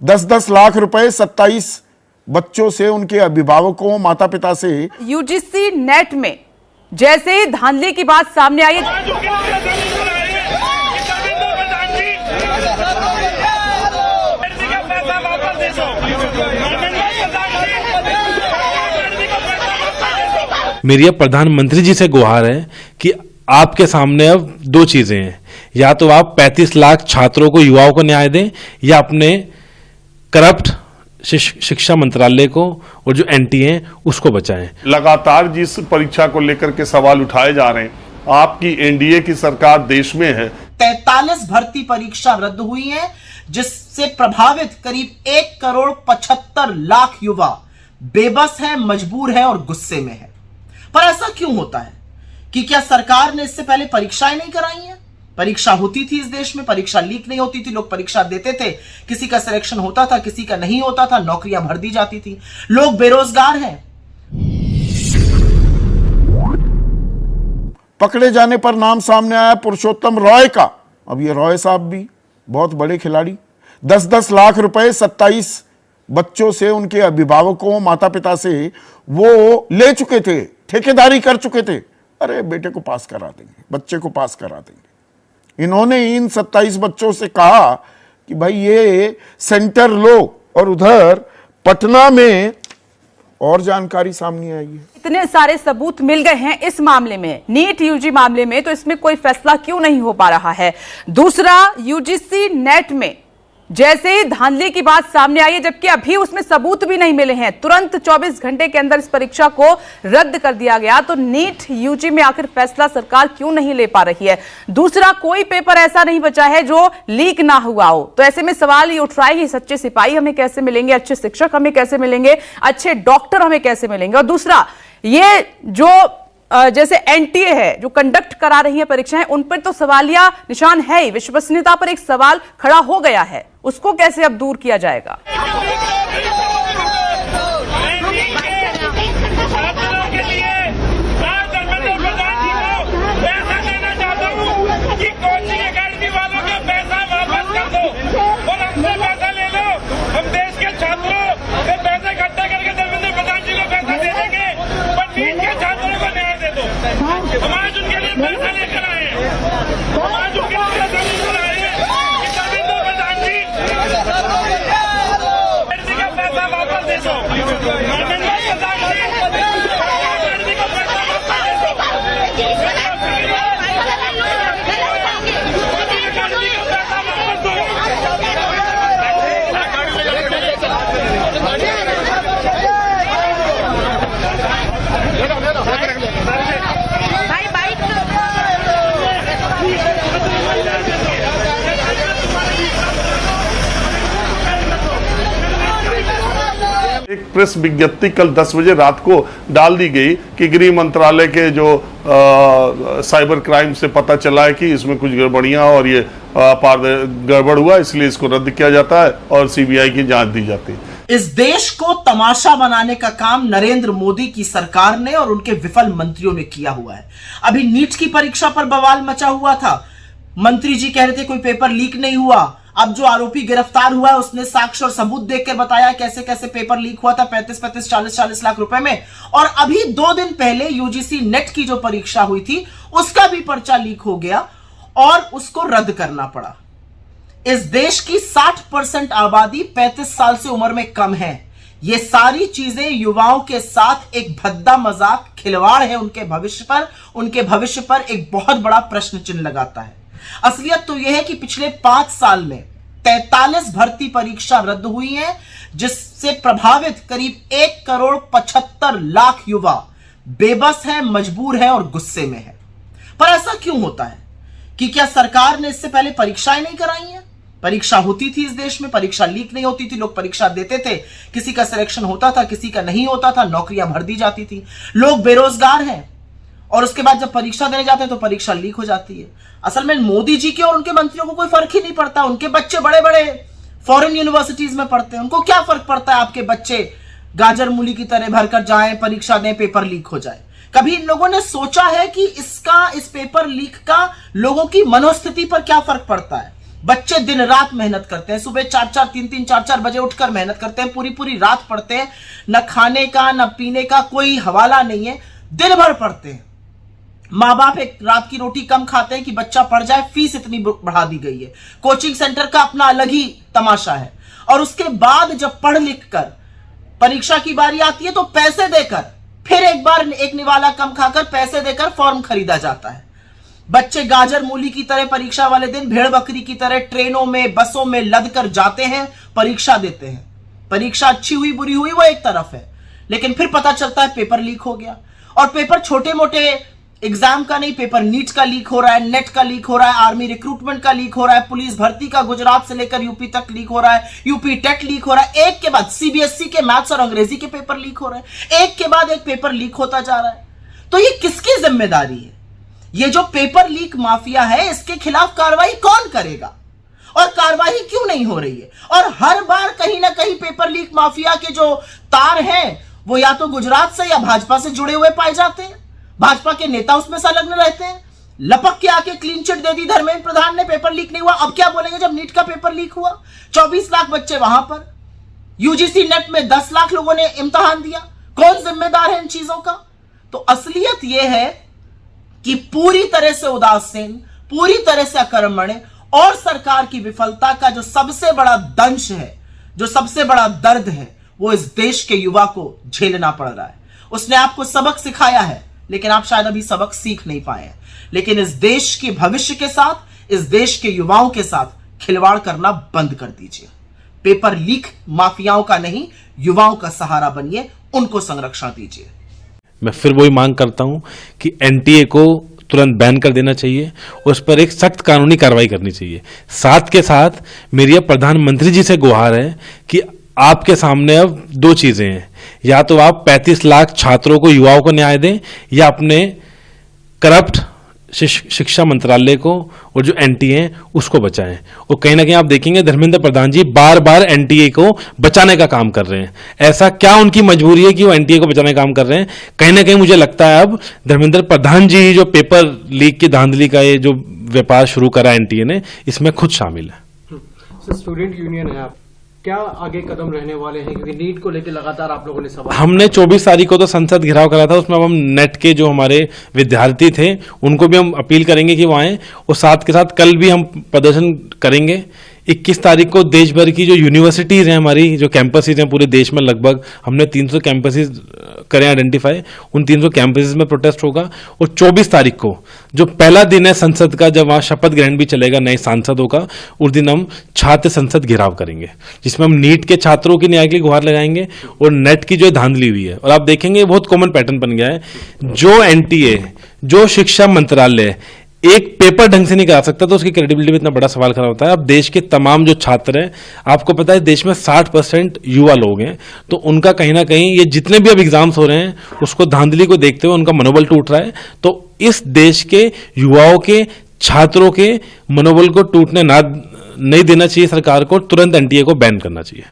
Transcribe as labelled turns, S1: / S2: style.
S1: 10-10 लाख रुपए 27 बच्चों से, उनके अभिभावकों, माता पिता से।
S2: यूजीसी नेट में जैसे ही धांधली की बात सामने आई,
S3: मेरी अब प्रधानमंत्री जी से गुहार है कि आपके सामने अब दो चीजें हैं, या तो आप 35 लाख छात्रों को, युवाओं को न्याय दें, या अपने करप्ट शिक्षा मंत्रालय को और जो एनटीए हैं उसको बचाएं।
S4: लगातार जिस परीक्षा को लेकर के सवाल उठाए जा रहे हैं, आपकी एनडीए की सरकार देश में है।
S5: 43 भर्ती परीक्षा रद्द हुई है, जिससे प्रभावित करीब 1,75,00,000 युवा बेबस है, मजबूर है और गुस्से में है। पर ऐसा क्यों होता है कि क्या सरकार ने इससे पहले परीक्षाएं नहीं कराई हैं? परीक्षा होती थी इस देश में, परीक्षा लीक नहीं होती थी, लोग परीक्षा देते थे, किसी का सिलेक्शन होता था, किसी का नहीं होता था, नौकरियां भर दी जाती थी, लोग बेरोजगार हैं।
S1: पकड़े जाने पर नाम सामने आया पुरुषोत्तम रॉय का। अब ये रॉय साहब भी बहुत बड़े खिलाड़ी, 10-10 लाख रुपए 27 बच्चों से, उनके अभिभावकों, माता पिता से वो ले चुके थे, ठेकेदारी कर चुके थे। अरे बेटे को पास करा देंगे, बच्चे को पास करा देंगे। इन्होंने इन 27 बच्चों से कहा कि भाई ये सेंटर लो, और उधर पटना में और जानकारी सामने आई है।
S2: इतने सारे सबूत मिल गए हैं इस मामले में, नीट यूजी मामले में, तो इसमें कोई फैसला क्यों नहीं हो पा रहा है? दूसरा, यूजीसी नेट में जैसे ही धांधली की बात सामने आई है, जबकि अभी उसमें सबूत भी नहीं मिले हैं, तुरंत 24 घंटे के अंदर इस परीक्षा को रद्द कर दिया गया, तो नीट यूजी में आखिर फैसला सरकार क्यों नहीं ले पा रही है? दूसरा, कोई पेपर ऐसा नहीं बचा है जो लीक ना हुआ हो, तो ऐसे में सवाल ये उठ रहा है कि सच्चे सिपाही हमें कैसे मिलेंगे, अच्छे शिक्षक हमें कैसे मिलेंगे, अच्छे डॉक्टर हमें कैसे मिलेंगे? और दूसरा, ये जो जैसे एनटीए है जो कंडक्ट करा रही है परीक्षाएं, उन पर तो सवालिया निशान है ही, विश्वसनीयता पर एक सवाल खड़ा हो गया है, उसको कैसे अब दूर किया जाएगा?
S6: समाज उनके लिए पैसा लेकर आए हैं, समाज उनके लिए जमीन बनाए हैं कि जमीन दो प्रधान जी, का पैसा वापस दे दो, माननीय प्रधान जी, का पैसा वापस दे दो,
S4: एक प्रेस विज्ञप्ति कल 10 बजे रात को डाल दी गई कि गृह मंत्रालय के जो साइबर क्राइम से पता चला है कि इसमें कुछ गड़बड़ियां और ये गड़बड़ हुआ, इसलिए इसको रद्द किया जाता है और सीबीआई की जांच दी जाती है।
S5: इस देश को तमाशा बनाने का काम नरेंद्र मोदी की सरकार ने और उनके विफल मंत्रियों ने किया हुआ है। अभी नीट की परीक्षा पर बवाल मचा हुआ था, मंत्री जी कह रहे थे कोई पेपर लीक नहीं हुआ। अब जो आरोपी गिरफ्तार हुआ है उसने साक्ष्य और सबूत देखकर बताया कैसे कैसे पेपर लीक हुआ था 35-35, 40-40 लाख रुपए में। और अभी 2 दिन पहले यूजीसी नेट की जो परीक्षा हुई थी उसका भी पर्चा लीक हो गया और उसको रद्द करना पड़ा। इस देश की 60% आबादी 35 साल से उम्र में कम है। ये सारी चीजें युवाओं के साथ एक भद्दा मजाक, खिलवाड़ है उनके भविष्य पर एक बहुत बड़ा प्रश्न चिन्ह लगाता है। असलियत तो यह है कि पिछले 5 साल में 43 भर्ती परीक्षा रद्द हुई है, जिससे प्रभावित करीब 1,75,00,000 युवा बेबस है, मजबूर है और गुस्से में है। पर ऐसा क्यों होता है कि क्या सरकार ने इससे पहले परीक्षाएं नहीं कराई हैं? परीक्षा होती थी इस देश में, परीक्षा लीक नहीं होती थी, लोग परीक्षा देते थे, किसी का सिलेक्शन होता था, किसी का नहीं होता था, नौकरियां भर दी जाती थी, लोग बेरोजगार हैं। और उसके बाद जब परीक्षा देने जाते हैं तो परीक्षा लीक हो जाती है। असल में मोदी जी के और उनके मंत्रियों को कोई फर्क ही नहीं पड़ता। उनके बच्चे बड़े बड़े फॉरेन यूनिवर्सिटीज में पढ़ते हैं, उनको क्या फर्क पड़ता है आपके बच्चे गाजर मूली की तरह भरकर जाएं, परीक्षा दें, पेपर लीक हो जाए। कभी इन लोगों ने सोचा है कि इस पेपर लीक का लोगों की मनोस्थिति पर क्या फर्क पड़ता है? बच्चे दिन रात मेहनत करते हैं, सुबह 4-4, 3-3, 4-4 बजे उठकर मेहनत करते हैं, पूरी पूरी रात पढ़ते हैं, न खाने का न पीने का कोई हवाला नहीं है, दिन भर पढ़ते हैं। माँ बाप एक रात की रोटी कम खाते हैं कि बच्चा पढ़ जाए, फीस इतनी बढ़ा दी गई है, कोचिंग सेंटर का अपना अलग ही तमाशा है। और उसके बाद जब पढ़ लिख कर परीक्षा की बारी आती है तो पैसे देकर फिर एक बार एक निवाला कम खाकर पैसे देकर फॉर्म खरीदा जाता है। बच्चे गाजर मूली की तरह परीक्षा वाले दिन भेड़ बकरी की तरह ट्रेनों में बसों में लद कर जाते हैं, परीक्षा देते हैं। परीक्षा अच्छी हुई बुरी हुई वो एक तरफ है, लेकिन फिर पता चलता है पेपर लीक हो गया। और पेपर छोटे मोटे एग्जाम का नहीं, पेपर नीट का लीक हो रहा है, नेट का लीक हो रहा है, आर्मी रिक्रूटमेंट का लीक हो रहा है, पुलिस भर्ती का गुजरात से लेकर यूपी तक लीक हो रहा है, यूपी टेट लीक हो रहा है, एक के बाद सीबीएसई के मैथ्स और अंग्रेजी के पेपर लीक हो रहे हैं, एक के बाद एक पेपर लीक होता जा रहा है। तो ये किसकी जिम्मेदारी है? ये जो पेपर लीक माफिया है, इसके खिलाफ कार्रवाई कौन करेगा और कार्रवाई क्यों नहीं हो रही है? और हर बार कहीं ना कहीं पेपर लीक माफिया के जो तार हैं वो या तो गुजरात से या भाजपा से जुड़े हुए पाए जाते हैं, भाजपा के नेता उसमें संलग्न रहते हैं। लपक के आके क्लीन चिट दे दी धर्मेंद्र प्रधान ने, पेपर लीक नहीं हुआ। अब क्या बोलेंगे जब नीट का पेपर लीक हुआ? 24 लाख बच्चे वहां पर, यूजीसी नेट में 10 लाख लोगों ने इम्तिहान दिया, कौन जिम्मेदार है इन चीजों का? तो असलियत यह है कि पूरी तरह से उदासीन, पूरी तरह से अकर्मण्य और सरकार की विफलता का जो सबसे बड़ा दंश है, जो सबसे बड़ा दर्द है, वो इस देश के युवा को झेलना पड़ रहा है। उसने आपको सबक सिखाया है, लेकिन आप शायद अभी सबक सीख नहीं पाए हैं। लेकिन इस देश के भविष्य के साथ, इस देश के युवाओं के साथ खिलवाड़ करना बंद कर दीजिए। पेपर लीक माफियाओं का नहीं, युवाओं का सहारा बनिए, उनको संरक्षण दीजिए।
S3: मैं फिर वही मांग करता हूं कि एनटीए को तुरंत बैन कर देना चाहिए, उस पर एक सख्त कानूनी कार्रवाई करनी चाहिए। साथ के साथ मेरी अब प्रधानमंत्री जी से गुहार है कि आपके सामने अब दो चीजें हैं, या तो आप 35 लाख छात्रों को, युवाओं को न्याय दें, या अपने करप्ट शिक्षा मंत्रालय को और जो एनटीए है उसको बचाएं। और कहीं ना कहीं आप देखेंगे धर्मेंद्र प्रधान जी बार बार एनटीए को बचाने का काम कर रहे हैं। ऐसा क्या उनकी मजबूरी है कि वो एनटीए को बचाने का काम कर रहे हैं? कहीं ना कहीं मुझे लगता है अब धर्मेंद्र प्रधान जी जो पेपर लीक की धांधली का ये जो व्यापार शुरू करा एनटीए ने, इसमें खुद शामिल है।
S7: स्टूडेंट यूनियन है आप, क्या आगे कदम रहने वाले हैं? क्योंकि नीट को लेकर लगातार आप लोगों ने सवाल,
S3: हमने 24 तारीख को तो संसद घेराव करा था, उसमें अब हम नेट के जो हमारे विद्यार्थी थे उनको भी हम अपील करेंगे कि वो आएं, और साथ के साथ कल भी हम प्रदर्शन करेंगे। 21 तारीख को देश भर की जो यूनिवर्सिटीज हैं, हमारी जो कैंपसेज हैं पूरे देश में, लगभग हमने 300 कैंपसेज करें आइडेंटिफाई, उन 300 कैंपसेज में प्रोटेस्ट होगा। और 24 तारीख को जो पहला दिन है संसद का, जब वहां शपथ ग्रहण भी चलेगा नए सांसदों का, उस दिन हम छात्र संसद घेराव करेंगे, जिसमें हम नीट के छात्रों की न्याय के लिए गुहार लगाएंगे और नेट की जो धांधली हुई है। और आप देखेंगे बहुत कॉमन पैटर्न बन गया है, जो एनटीए, जो शिक्षा मंत्रालय एक पेपर ढंग से नहीं करा सकता तो उसकी क्रेडिबिलिटी में इतना बड़ा सवाल खड़ा होता है। अब देश के तमाम जो छात्र हैं, आपको पता है देश में 60% युवा लोग हैं, तो उनका कहीं ना कहीं ये जितने भी अब एग्जाम्स हो रहे हैं उसको धांधली को देखते हुए उनका मनोबल टूट रहा है। तो इस देश के युवाओं के, छात्रों के मनोबल को टूटने नहीं देना चाहिए सरकार को, तुरंत एनटीए को बैन करना चाहिए।